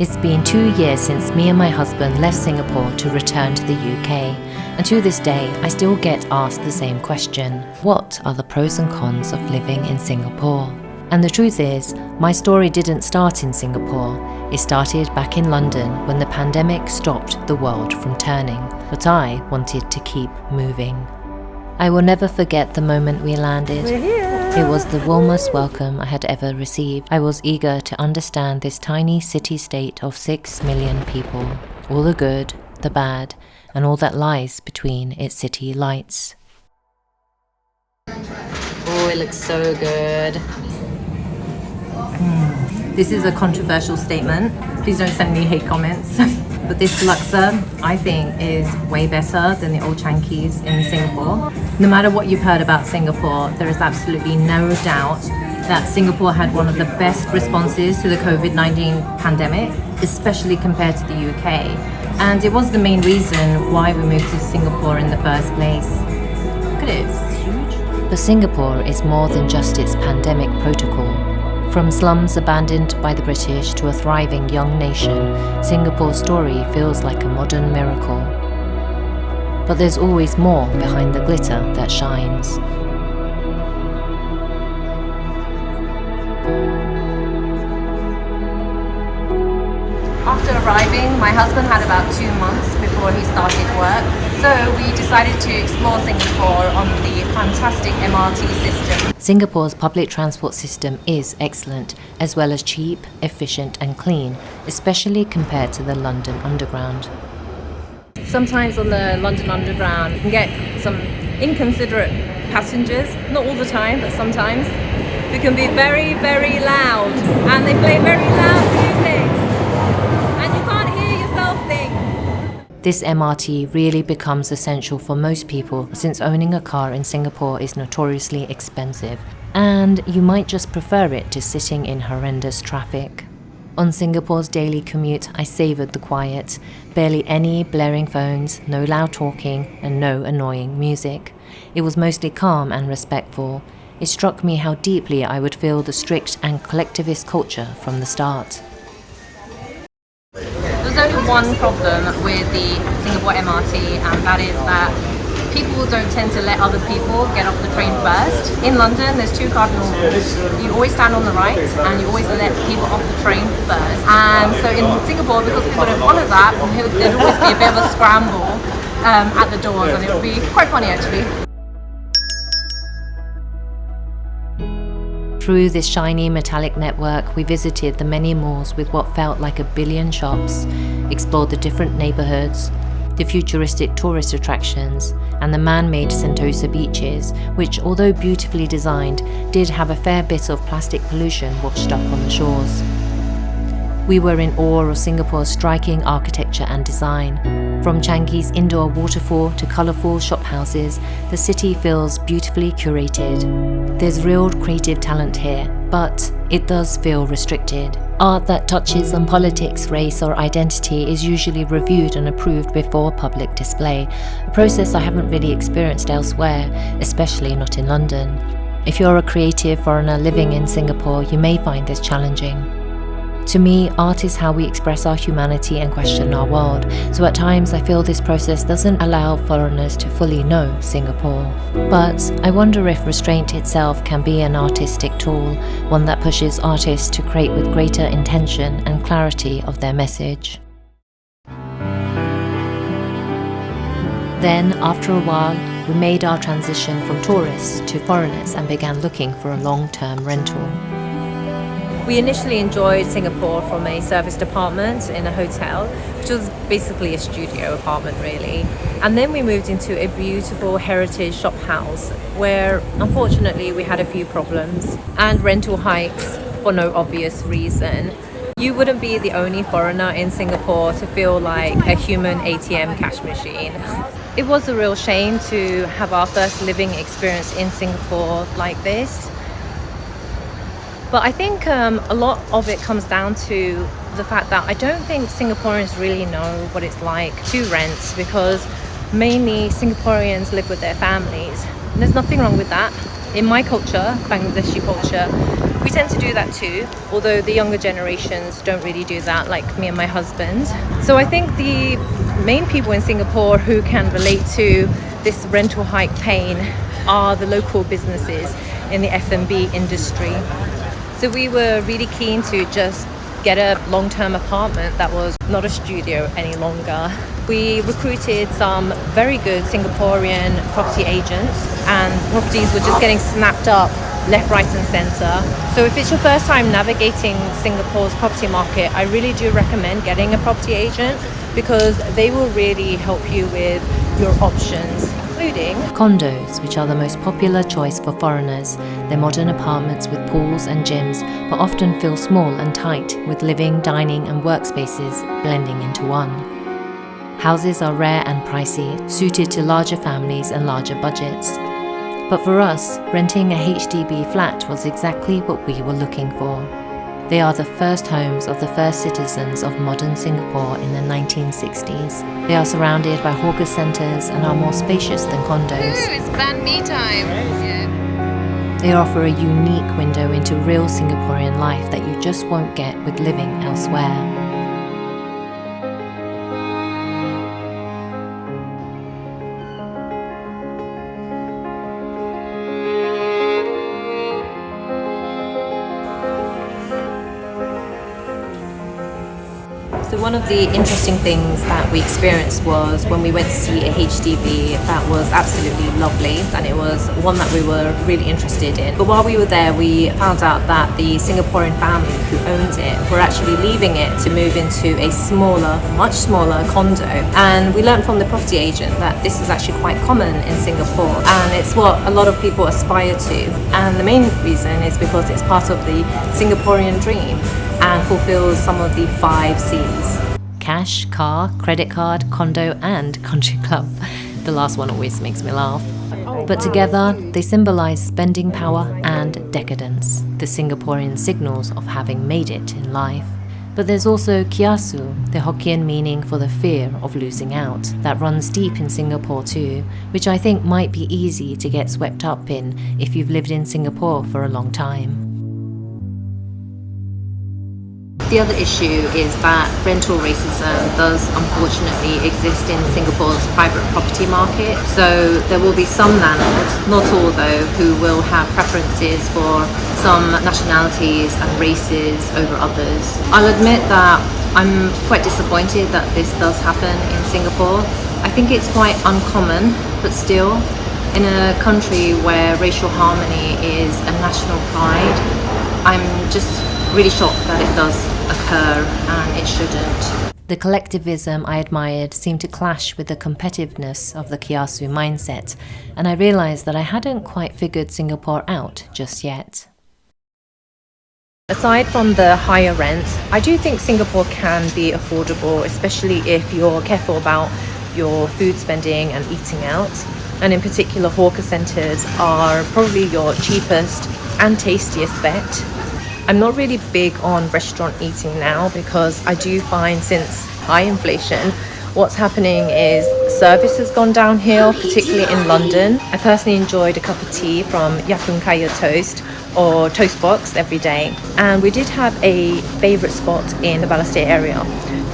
It's been 2 years since me and my husband left Singapore to return to the UK, and to this day I still get asked the same question: what are the pros and cons of living in Singapore? And the truth is, my story didn't start in Singapore. It started back in London when the pandemic stopped the world from turning, but I wanted to keep moving. I will never forget the moment we landed. We're here! It was the warmest welcome I had ever received. I was eager to understand this tiny city-state of 6 million people, all the good, the bad, and all that lies between its city lights. Oh, it looks so good. This is a controversial statement. Please don't send me hate comments. But this Luxor, I think, is way better than the old Chankies in Singapore. No matter what you've heard about Singapore, there is absolutely no doubt that Singapore had one of the best responses to the COVID-19 pandemic, especially compared to the UK. And it was the main reason why we moved to Singapore in the first place. Look at it, it's huge. But Singapore is more than just its pandemic protocol. From slums abandoned by the British to a thriving young nation, Singapore's story feels like a modern miracle. But there's always more behind the glitter that shines. After arriving, my husband had about 2 months before he started work, so we decided to explore Singapore on the fantastic MRT system. Singapore's public transport system is excellent, as well as cheap, efficient and clean, especially compared to the London Underground. Sometimes on the London Underground you can get some inconsiderate passengers, not all the time, but sometimes, who can be very, very loud, and they play very loud music. This MRT really becomes essential for most people since owning a car in Singapore is notoriously expensive, and you might just prefer it to sitting in horrendous traffic. On Singapore's daily commute, I savoured the quiet, barely any blaring phones, no loud talking, and no annoying music. It was mostly calm and respectful. It struck me how deeply I would feel the strict and collectivist culture from the start. There's only one problem with the Singapore MRT, and that is that people don't tend to let other people get off the train first. In London, there's 2 cardinal rules. You always stand on the right, and you always let people off the train first. And so in Singapore, because people don't follow that, there'd always be a bit of a scramble at the doors, and it would be quite funny actually. Through this shiny metallic network, we visited the many malls with what felt like 1 billion shops, explored the different neighbourhoods, the futuristic tourist attractions, and the man-made Sentosa beaches, which, although beautifully designed, did have a fair bit of plastic pollution washed up on the shores. We were in awe of Singapore's striking architecture and design. From Changi's indoor waterfall to colourful shophouses, the city feels beautifully curated. There's real creative talent here, but it does feel restricted. Art that touches on politics, race or identity is usually reviewed and approved before public display, a process I haven't really experienced elsewhere, especially not in London. If you're a creative foreigner living in Singapore, you may find this challenging. To me, art is how we express our humanity and question our world, so at times I feel this process doesn't allow foreigners to fully know Singapore. But I wonder if restraint itself can be an artistic tool, one that pushes artists to create with greater intention and clarity of their message. Then, after a while, we made our transition from tourists to foreigners and began looking for a long-term rental. We initially enjoyed Singapore from a serviced apartment in a hotel, which was basically a studio apartment really. And then we moved into a beautiful heritage shop house where unfortunately we had a few problems and rental hikes for no obvious reason. You wouldn't be the only foreigner in Singapore to feel like a human ATM cash machine. It was a real shame to have our first living experience in Singapore like this. But I think a lot of it comes down to the fact that I don't think Singaporeans really know what it's like to rent, because mainly Singaporeans live with their families. And there's nothing wrong with that. In my culture, Bangladeshi culture, We tend to do that too, although the younger generations don't really do that, like me and my husband. So I think the main people in Singapore who can relate to this rental hike pain are the local businesses in the F&B industry. So we were really keen to just get a long-term apartment that was not a studio any longer. We recruited some very good Singaporean property agents, and properties were just getting snapped up left, right and centre. So if it's your first time navigating Singapore's property market, I really do recommend getting a property agent because they will really help you with your options, including condos, which are the most popular choice for foreigners. They're modern apartments with pools and gyms, but often feel small and tight, with living, dining and workspaces blending into one. Houses are rare and pricey, suited to larger families and larger budgets. But for us, renting a HDB flat was exactly what we were looking for. They are the first homes of the first citizens of modern Singapore in the 1960s. They are surrounded by hawker centres and are more spacious than condos. Ooh, it's banh mi time! Yeah. They offer a unique window into real Singaporean life that you just won't get with living elsewhere. So one of the interesting things that we experienced was when we went to see a HDB that was absolutely lovely, and it was one that we were really interested in. But while we were there, we found out that the Singaporean family who owned it were actually leaving it to move into a smaller, much smaller condo. And we learned from the property agent that this is actually quite common in Singapore, and it's what a lot of people aspire to. And the main reason is because it's part of the Singaporean dream and fulfills some of the 5 C's. Cash, car, credit card, condo and country club. The last one always makes me laugh. But together, they symbolise spending power and decadence, the Singaporean signals of having made it in life. But there's also kiasu, the Hokkien meaning for the fear of losing out, that runs deep in Singapore too, which I think might be easy to get swept up in if you've lived in Singapore for a long time. The other issue is that rental racism does unfortunately exist in Singapore's private property market. So there will be some landlords, not all though, who will have preferences for some nationalities and races over others. I'll admit that I'm quite disappointed that this does happen in Singapore. I think it's quite uncommon, but still, in a country where racial harmony is a national pride, I'm just really shocked that it does occur, and it shouldn't. The collectivism I admired seemed to clash with the competitiveness of the kiasu mindset, and I realised that I hadn't quite figured Singapore out just yet. Aside from the higher rents, I do think Singapore can be affordable, especially if you're careful about your food spending and eating out. And in particular, hawker centres are probably your cheapest and tastiest bet. I'm not really big on restaurant eating now because I do find since high inflation, what's happening is service has gone downhill, particularly in London. I personally enjoyed a cup of tea from Yakun Kaya Toast or Toast Box every day. And we did have a favourite spot in the Balestier area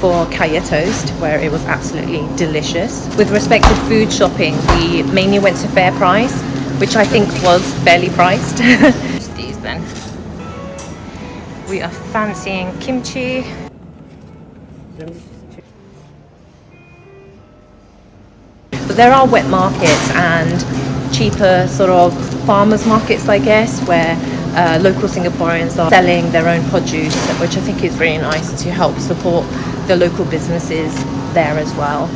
for Kaya Toast, where it was absolutely delicious. With respect to food shopping, we mainly went to Fair Price, which I think was fairly priced. Just these then. We are fancying kimchi. But there are wet markets and cheaper sort of farmers markets, I guess, where local Singaporeans are selling their own produce, which I think is really nice to help support the local businesses there as well.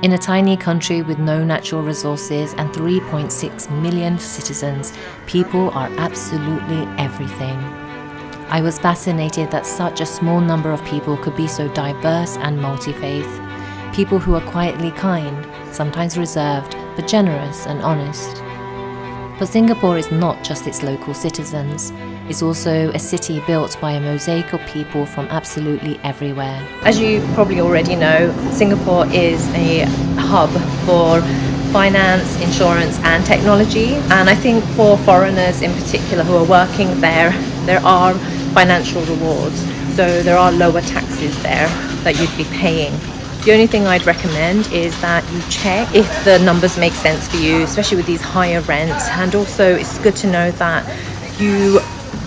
In a tiny country with no natural resources and 3.6 million citizens, people are absolutely everything. I was fascinated that such a small number of people could be so diverse and multi-faith. People who are quietly kind, sometimes reserved, but generous and honest. But Singapore is not just its local citizens. It's also a city built by a mosaic of people from absolutely everywhere. As you probably already know, Singapore is a hub for finance, insurance and technology. And I think for foreigners in particular who are working there are financial rewards. So there are lower taxes there that you'd be paying. The only thing I'd recommend is that you check if the numbers make sense for you, especially with these higher rents. And also it's good to know that you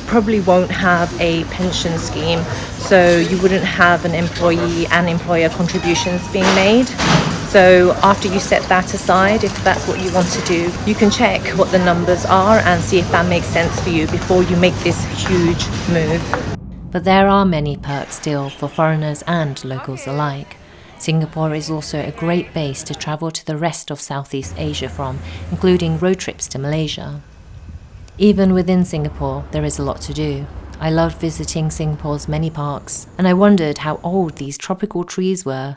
probably won't have a pension scheme, so you wouldn't have an employee and employer contributions being made. So after you set that aside, if that's what you want to do, you can check what the numbers are and see if that makes sense for you before you make this huge move. But there are many perks still for foreigners and locals alike. Singapore is also a great base to travel to the rest of Southeast Asia from, including road trips to Malaysia. Even within Singapore, there is a lot to do. I loved visiting Singapore's many parks, and I wondered how old these tropical trees were.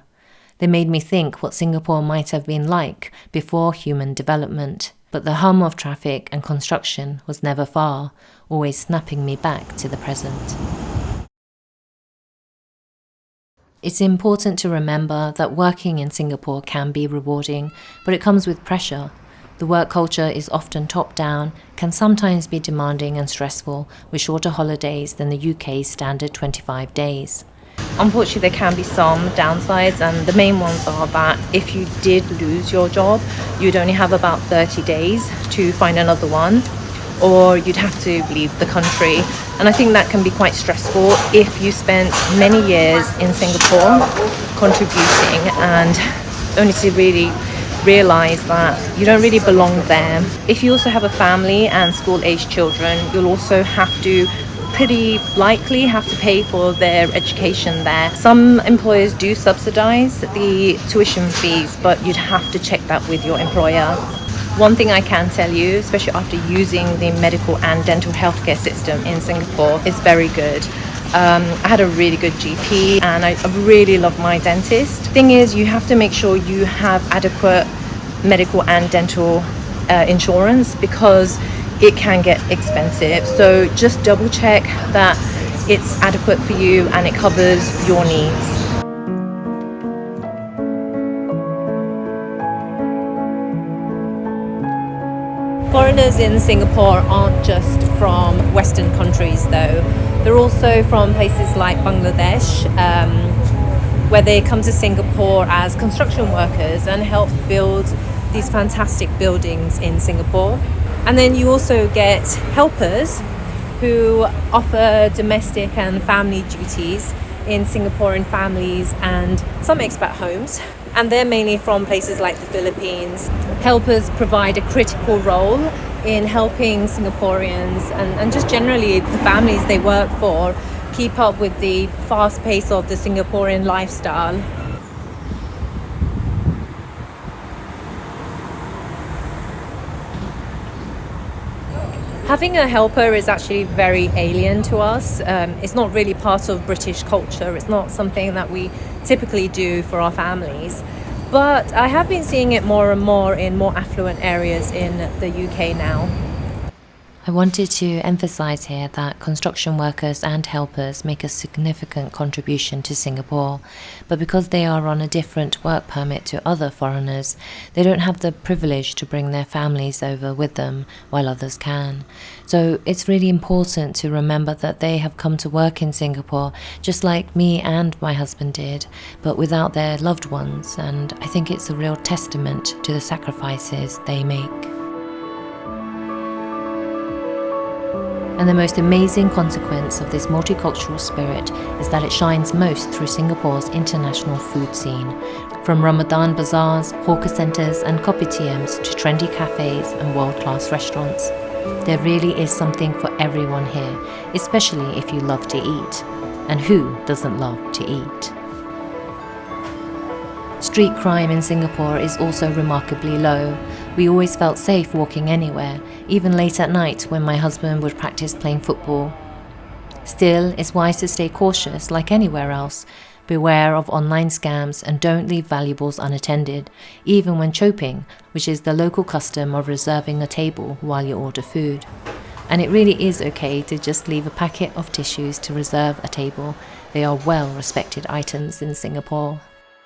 They made me think what Singapore might have been like before human development, but the hum of traffic and construction was never far, always snapping me back to the present. It's important to remember that working in Singapore can be rewarding, but it comes with pressure. The work culture is often top-down, can sometimes be demanding and stressful, with shorter holidays than the UK's standard 25 days. Unfortunately, there can be some downsides, and the main ones are that if you did lose your job, you'd only have about 30 days to find another one, or you'd have to leave the country. And I think that can be quite stressful if you spent many years in Singapore contributing and only to really realize that you don't really belong there. If you also have a family and school-aged children, you'll also have to pretty likely have to pay for their education there. Some employers do subsidize the tuition fees, but you'd have to check that with your employer. One thing I can tell you, especially after using the medical and dental healthcare system in Singapore, is very good. I had a really good GP and I really love my dentist. Thing is, you have to make sure you have adequate medical and dental insurance because it can get expensive. So just double check that it's adequate for you and it covers your needs. Foreigners in Singapore aren't just from Western countries though. They're also from places like Bangladesh, where they come to Singapore as construction workers and help build these fantastic buildings in Singapore. And then you also get helpers who offer domestic and family duties in Singaporean families and some expat homes. And they're mainly from places like the Philippines. Helpers provide a critical role in helping Singaporeans and just generally the families they work for keep up with the fast pace of the Singaporean lifestyle. Having a helper is actually very alien to us. It's not really part of British culture. It's not something that we typically do for our families. But I have been seeing it more and more in more affluent areas in the UK now. I wanted to emphasize here that construction workers and helpers make a significant contribution to Singapore, but because they are on a different work permit to other foreigners, they don't have the privilege to bring their families over with them while others can. So it's really important to remember that they have come to work in Singapore just like me and my husband did, but without their loved ones, and I think it's a real testament to the sacrifices they make. And the most amazing consequence of this multicultural spirit is that it shines most through Singapore's international food scene. From Ramadan bazaars, hawker centres and kopitiams to trendy cafes and world-class restaurants. There really is something for everyone here, especially if you love to eat. And who doesn't love to eat? Street crime in Singapore is also remarkably low. We always felt safe walking anywhere, even late at night when my husband would practice playing football. Still, it's wise to stay cautious like anywhere else. Beware of online scams and don't leave valuables unattended, even when choping, which is the local custom of reserving a table while you order food. And it really is okay to just leave a packet of tissues to reserve a table. They are well-respected items in Singapore.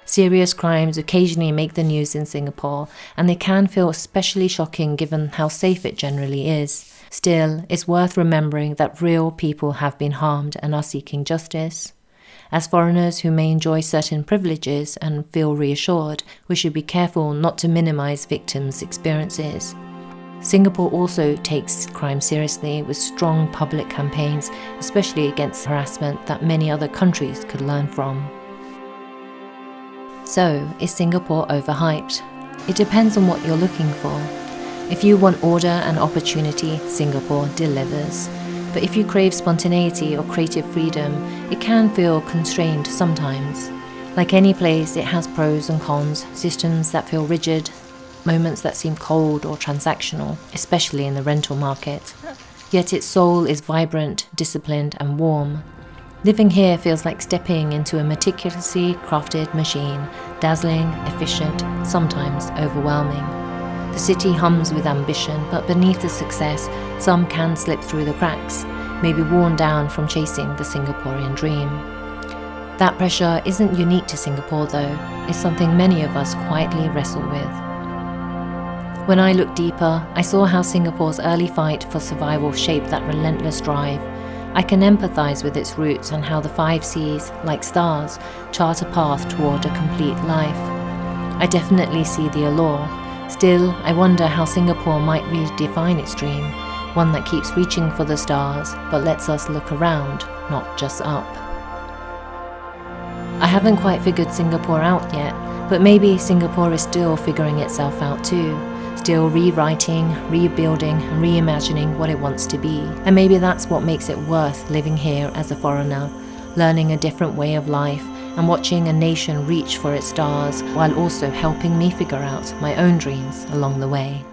Serious crimes occasionally make the news in Singapore, and they can feel especially shocking given how safe it generally is. Still, it's worth remembering that real people have been harmed and are seeking justice. As foreigners who may enjoy certain privileges and feel reassured, we should be careful not to minimize victims' experiences. Singapore also takes crime seriously with strong public campaigns, especially against harassment that many other countries could learn from. So, is Singapore overhyped? It depends on what you're looking for. If you want order and opportunity, Singapore delivers. But if you crave spontaneity or creative freedom, it can feel constrained sometimes. Like any place, it has pros and cons, systems that feel rigid, moments that seem cold or transactional, especially in the rental market. Yet its soul is vibrant, disciplined, and warm. Living here feels like stepping into a meticulously crafted machine, dazzling, efficient, sometimes overwhelming. The city hums with ambition, but beneath the success, some can slip through the cracks, maybe worn down from chasing the Singaporean dream. That pressure isn't unique to Singapore though, it's something many of us quietly wrestle with. When I looked deeper, I saw how Singapore's early fight for survival shaped that relentless drive. I can empathise with its roots and how the 5 Cs, like stars, chart a path toward a complete life. I definitely see the allure. Still, I wonder how Singapore might redefine its dream, one that keeps reaching for the stars but lets us look around, not just up. I haven't quite figured Singapore out yet, but maybe Singapore is still figuring itself out too, still rewriting, rebuilding, and reimagining what it wants to be. And maybe that's what makes it worth living here as a foreigner, learning a different way of life, and watching a nation reach for its stars while also helping me figure out my own dreams along the way.